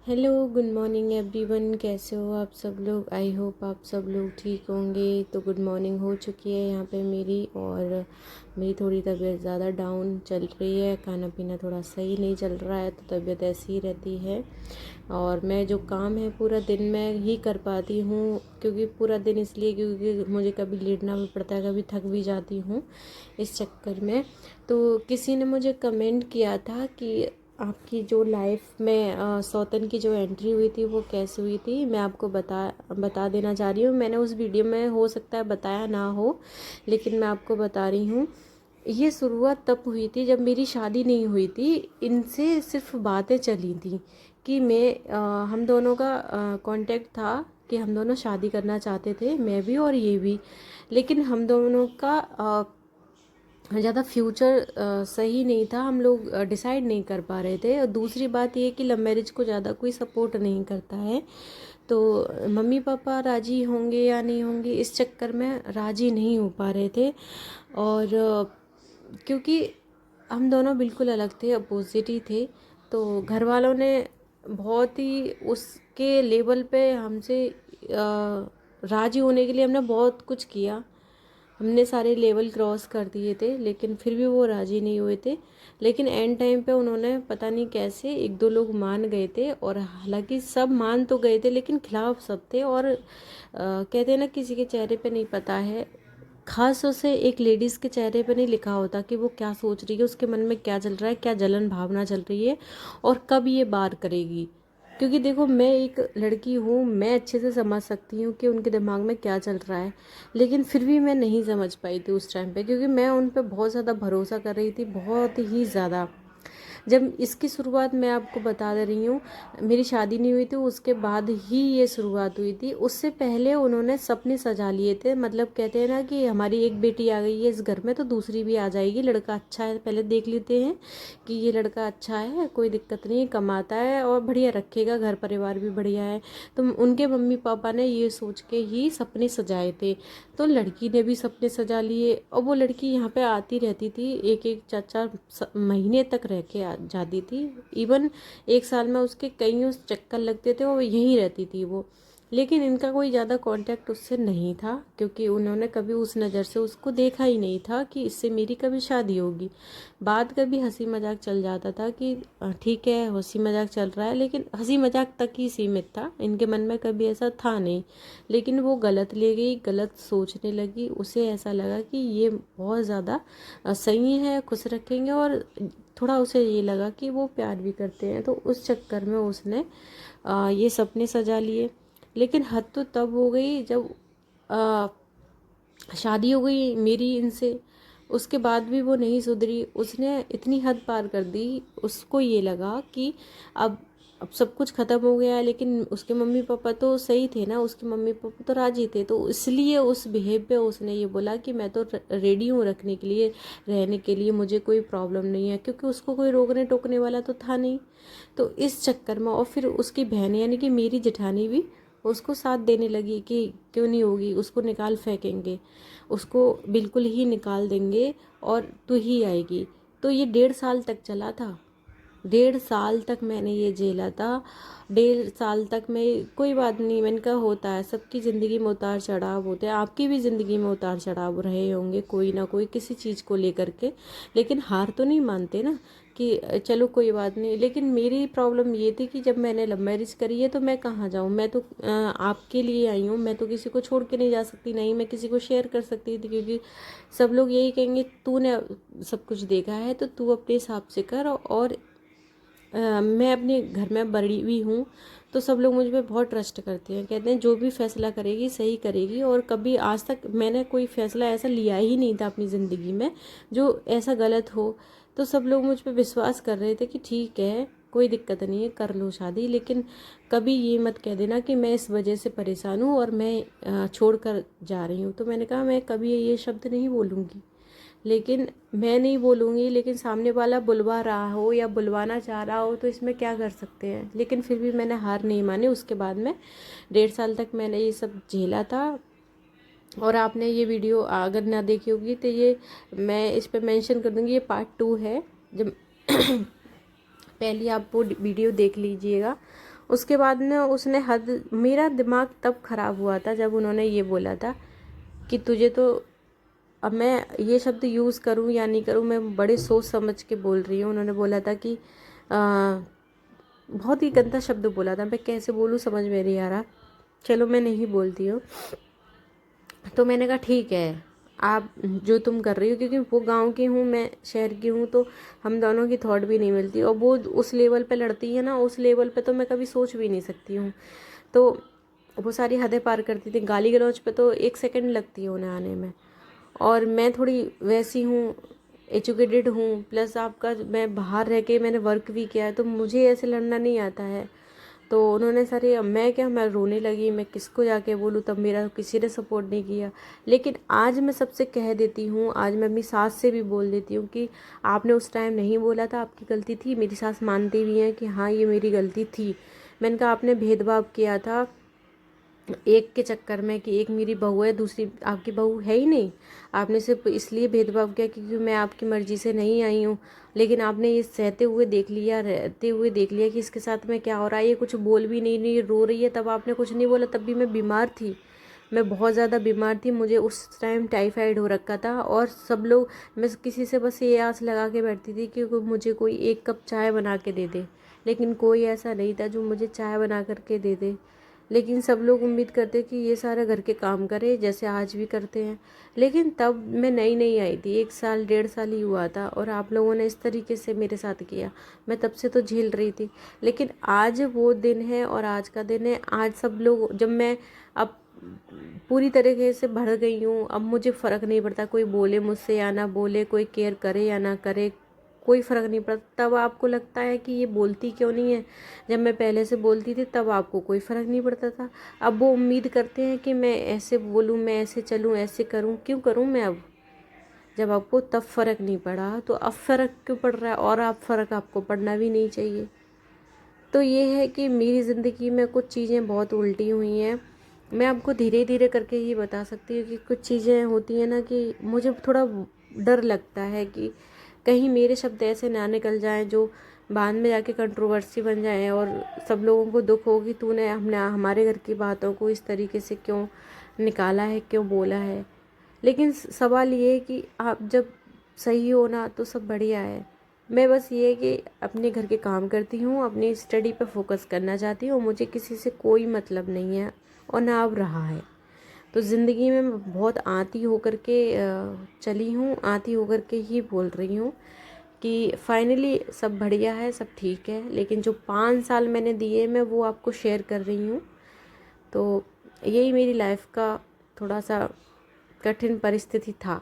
Hello, good morning everyone. कैसे हो आप सब लोग? आई होप आप सब लोग ठीक होंगे। तो गुड मॉर्निंग हो चुकी है यहाँ पे मेरी, और मेरी थोड़ी तबीयत ज़्यादा डाउन चल रही है। खाना पीना थोड़ा सही नहीं चल रहा है, तो तबीयत ऐसी ही रहती है। और मैं जो काम है पूरा दिन में ही कर पाती हूँ, क्योंकि पूरा दिन इसलिए क्योंकि मुझे कभी लेटना भी पड़ता है, कभी थक भी जाती हूँ इस चक्कर में। तो किसी ने मुझे कमेंट किया था कि आपकी जो लाइफ में सौतन की जो एंट्री हुई थी वो कैसे हुई थी। मैं आपको बता देना चाह रही हूँ। मैंने उस वीडियो में हो सकता है बताया ना हो, लेकिन मैं आपको बता रही हूँ। ये शुरुआत तब हुई थी जब मेरी शादी नहीं हुई थी। इनसे सिर्फ बातें चली थी कि हम दोनों का कांटेक्ट था कि हम दोनों शादी करना चाहते थे, मैं भी और ये भी। लेकिन हम दोनों का ज़्यादा फ्यूचर सही नहीं था, हम लोग डिसाइड नहीं कर पा रहे थे। और दूसरी बात ये कि लव मैरिज को ज़्यादा कोई सपोर्ट नहीं करता है, तो मम्मी पापा राज़ी होंगे या नहीं होंगे इस चक्कर में राज़ी नहीं हो पा रहे थे। और क्योंकि हम दोनों बिल्कुल अलग थे, अपोजिट ही थे, तो घर वालों ने बहुत ही उसके लेवल पे हमसे राज़ी होने के लिए हमने बहुत कुछ किया। हमने सारे लेवल क्रॉस कर दिए थे, लेकिन फिर भी वो राज़ी नहीं हुए थे। लेकिन एंड टाइम पे उन्होंने पता नहीं कैसे एक दो लोग मान गए थे, और हालांकि सब मान तो गए थे लेकिन खिलाफ सब थे। और कहते हैं ना, किसी के चेहरे पे नहीं पता है, खास से एक लेडीज़ के चेहरे पे नहीं लिखा होता कि वो क्या सोच रही है, उसके मन में क्या चल रहा है, क्या जलन भावना चल रही है, और कब ये बार करेगी। क्योंकि देखो, मैं एक लड़की हूँ, मैं अच्छे से समझ सकती हूँ कि उनके दिमाग में क्या चल रहा है। लेकिन फिर भी मैं नहीं समझ पाई थी उस टाइम पे, क्योंकि मैं उन पे बहुत ज़्यादा भरोसा कर रही थी, बहुत ही ज़्यादा। जब इसकी शुरुआत मैं आपको बता दे रही हूँ, मेरी शादी नहीं हुई थी, उसके बाद ही ये शुरुआत हुई थी। उससे पहले उन्होंने सपने सजा लिए थे। मतलब कहते हैं ना कि हमारी एक बेटी आ गई है इस घर में, तो दूसरी भी आ जाएगी, लड़का अच्छा है पहले देख लेते हैं कि ये लड़का अच्छा है, कोई दिक्कत नहीं, कमाता है और बढ़िया रखेगा, घर परिवार भी बढ़िया है। तो उनके मम्मी पापा ने ये सोच के ही सपने सजाए थे। तो लड़की ने भी सपने सजा लिए, और वो लड़की यहाँ पे आती रहती थी, एक एक चार चार महीने तक रह के जाती थी। इवन एक साल में उसके कईयों चक्कर लगते थे, और यहीं रहती थी वो। लेकिन इनका कोई ज़्यादा कांटेक्ट उससे नहीं था, क्योंकि उन्होंने कभी उस नज़र से उसको देखा ही नहीं था कि इससे मेरी कभी शादी होगी। बात कभी हंसी मजाक चल जाता था कि ठीक है, हंसी मजाक चल रहा है, लेकिन हंसी मजाक तक ही सीमित था, इनके मन में कभी ऐसा था नहीं। लेकिन वो गलत ले गई, गलत सोचने लगी। उसे ऐसा लगा कि ये बहुत ज़्यादा सही है, खुश रखेंगे, और थोड़ा उसे ये लगा कि वो प्यार भी करते हैं, तो उस चक्कर में उसने ये सपने सजा लिए। लेकिन हद तो तब हो गई जब आ, शादी हो गई मेरी इनसे। उसके बाद भी वो नहीं सुधरी, उसने इतनी हद पार कर दी। उसको ये लगा कि अब अब सब कुछ ख़त्म हो गया है, लेकिन उसके मम्मी पापा तो सही थे ना, उसके मम्मी पापा तो राजी थे। तो इसलिए उस बिहेव पे उसने ये बोला कि मैं तो रेडी हूँ रखने के लिए, रहने के लिए, मुझे कोई प्रॉब्लम नहीं है, क्योंकि उसको कोई रोकने टोकने वाला तो था नहीं। तो इस चक्कर में, और फिर उसकी बहन यानी कि मेरी जेठानी भी उसको साथ देने लगी कि क्यों नहीं होगी, उसको निकाल फेंकेंगे, उसको बिल्कुल ही निकाल देंगे, और तू ही आएगी। तो ये 1.5 साल तक चला था। 1.5 साल तक मैंने ये झेला था। 1.5 साल तक मैं, कोई बात नहीं, मैंने कहा होता है, सबकी ज़िंदगी में उतार चढ़ाव होते हैं, आपकी भी ज़िंदगी में उतार चढ़ाव रहे होंगे कोई ना कोई, किसी चीज़ को लेकर के। लेकिन हार तो नहीं मानते ना कि चलो कोई बात नहीं। लेकिन मेरी प्रॉब्लम ये थी कि जब मैंने लव मैरिज करी है, तो मैं कहाँ जाऊँ, मैं तो आपके लिए आई हूँ, मैं तो किसी को छोड़ के नहीं जा सकती, नहीं मैं किसी को शेयर कर सकती थी, क्योंकि सब लोग यही कहेंगे तूने सब कुछ देखा है तो तू अपने हिसाब से कर। और मैं अपने घर में बड़ी हुई हूँ, तो सब लोग मुझ पे बहुत ट्रस्ट करते हैं, कहते हैं जो भी फैसला करेगी सही करेगी। और कभी आज तक मैंने कोई फैसला ऐसा लिया ही नहीं था अपनी ज़िंदगी में जो ऐसा गलत हो। तो सब लोग मुझ पे विश्वास कर रहे थे कि ठीक है, कोई दिक्कत नहीं है, कर लो शादी, लेकिन कभी ये मत कह देना कि मैं इस वजह से परेशान हूँ और मैं छोड़ कर जा रही हूँ। तो मैंने कहा मैं कभी ये शब्द नहीं बोलूँगी। लेकिन मैं नहीं बोलूँगी, लेकिन सामने वाला बुलवा रहा हो या बुलवाना चाह रहा हो तो इसमें क्या कर सकते हैं। लेकिन फिर भी मैंने हार नहीं मानी। उसके बाद में 1.5 साल तक मैंने ये सब झेला था। और आपने ये वीडियो अगर ना देखी होगी तो ये मैं इस पे मेंशन कर दूँगी, ये पार्ट 2 है। जब पहले आप वो वीडियो देख लीजिएगा, उसके बाद ना उसने मेरा दिमाग तब ख़राब हुआ था जब उन्होंने ये बोला था कि तुझे तो, अब मैं ये शब्द यूज़ करूँ या नहीं करूँ, मैं बड़े सोच समझ के बोल रही हूँ। उन्होंने बोला था कि बहुत ही गंदा शब्द बोला था, मैं कैसे बोलूँ समझ में नहीं आ रहा, चलो मैं नहीं बोलती हूँ। तो मैंने कहा ठीक है, आप जो तुम कर रही हो, क्योंकि वो गांव की हूँ, मैं शहर की हूँ, तो हम दोनों की थॉट भी नहीं मिलती, और वो उस लेवल पे लड़ती है ना, उस लेवल पे तो मैं कभी सोच भी नहीं सकती हूँ। तो वो सारी हदें पार करती थी, गाली गलौज पे तो 1 सेकंड लगती है उन्हें आने में। और मैं थोड़ी वैसी हूँ, एजुकेटेड हूँ, प्लस आपका मैं बाहर रह के मैंने वर्क भी किया है, तो मुझे ऐसे लड़ना नहीं आता है। तो उन्होंने सारे, अब मैं रोने लगी, मैं किसको जाके बोलूँ, तब मेरा किसी ने सपोर्ट नहीं किया। लेकिन आज मैं सबसे कह देती हूँ, आज मैं अपनी सास से भी बोल देती हूँ कि आपने उस टाइम नहीं बोला था, आपकी गलती थी। मेरी सास मानती भी हैं कि हाँ ये मेरी गलती थी। मैंने कहा आपने भेदभाव किया था एक के चक्कर में कि एक मेरी बहू है, दूसरी आपकी बहू है ही नहीं। आपने सिर्फ इसलिए भेदभाव किया क्योंकि मैं आपकी मर्ज़ी से नहीं आई हूँ। लेकिन आपने ये सहते हुए देख लिया, रहते हुए देख लिया कि इसके साथ में क्या हो रहा है। ये कुछ बोल भी नहीं रो रही है, तब आपने कुछ नहीं बोला। तब भी मैं बीमार थी, मैं बहुत ज़्यादा बीमार थी, मुझे उस टाइम टाइफाइड हो रखा था। और सब लोग, मैं किसी से बस ये आस लगा के बैठती थी कि मुझे कोई 1 कप चाय बना के दे दे, लेकिन कोई ऐसा नहीं था जो मुझे चाय बना करके दे दे। लेकिन सब लोग उम्मीद करते कि ये सारा घर के काम करे, जैसे आज भी करते हैं। लेकिन तब मैं नई नई आई थी, 1 साल 1.5 साल ही हुआ था, और आप लोगों ने इस तरीके से मेरे साथ किया। मैं तब से तो झेल रही थी। लेकिन आज वो दिन है, और आज का दिन है। आज सब लोग, जब मैं अब पूरी तरीके से बढ़ गई हूँ, अब मुझे फ़र्क नहीं पड़ता कोई बोले मुझसे या ना बोले, कोई केयर करे या ना करे, कोई फ़र्क नहीं पड़ता। तब आपको लगता है कि ये बोलती क्यों नहीं है, जब मैं पहले से बोलती थी तब आपको कोई फ़र्क नहीं पड़ता था। अब वो उम्मीद करते हैं कि मैं ऐसे बोलूँ, मैं ऐसे चलूँ, ऐसे करूँ। क्यों करूँ मैं अब, जब आपको तब फ़र्क नहीं पड़ा तो अब फ़र्क क्यों पड़ रहा है, और आप फ़र्क आपको पड़ना भी नहीं चाहिए। तो ये है कि मेरी ज़िंदगी में कुछ चीज़ें बहुत उल्टी हुई हैं। मैं आपको धीरे धीरे करके ये बता सकती हूँ कि कुछ चीज़ें होती हैं ना, कि मुझे थोड़ा डर लगता है कि कहीं मेरे शब्द ऐसे ना निकल जाएं जो बाद में जाके कंट्रोवर्सी बन जाएं, और सब लोगों को दुख हो कि तूने हमने हमारे घर की बातों को इस तरीके से क्यों निकाला है, क्यों बोला है। लेकिन सवाल ये है कि आप जब सही हो ना तो सब बढ़िया है। मैं बस ये है कि अपने घर के काम करती हूँ, अपनी स्टडी पे फोकस करना चाहती हूँ, मुझे किसी से कोई मतलब नहीं है, और ना अब रहा है। तो ज़िंदगी में मैं बहुत आती होकर के चली हूँ, आती होकर के ही बोल रही हूँ कि फाइनली सब बढ़िया है, सब ठीक है। लेकिन जो 5 साल मैंने दिए, मैं वो आपको शेयर कर रही हूँ। तो यही मेरी लाइफ का थोड़ा सा कठिन परिस्थिति था।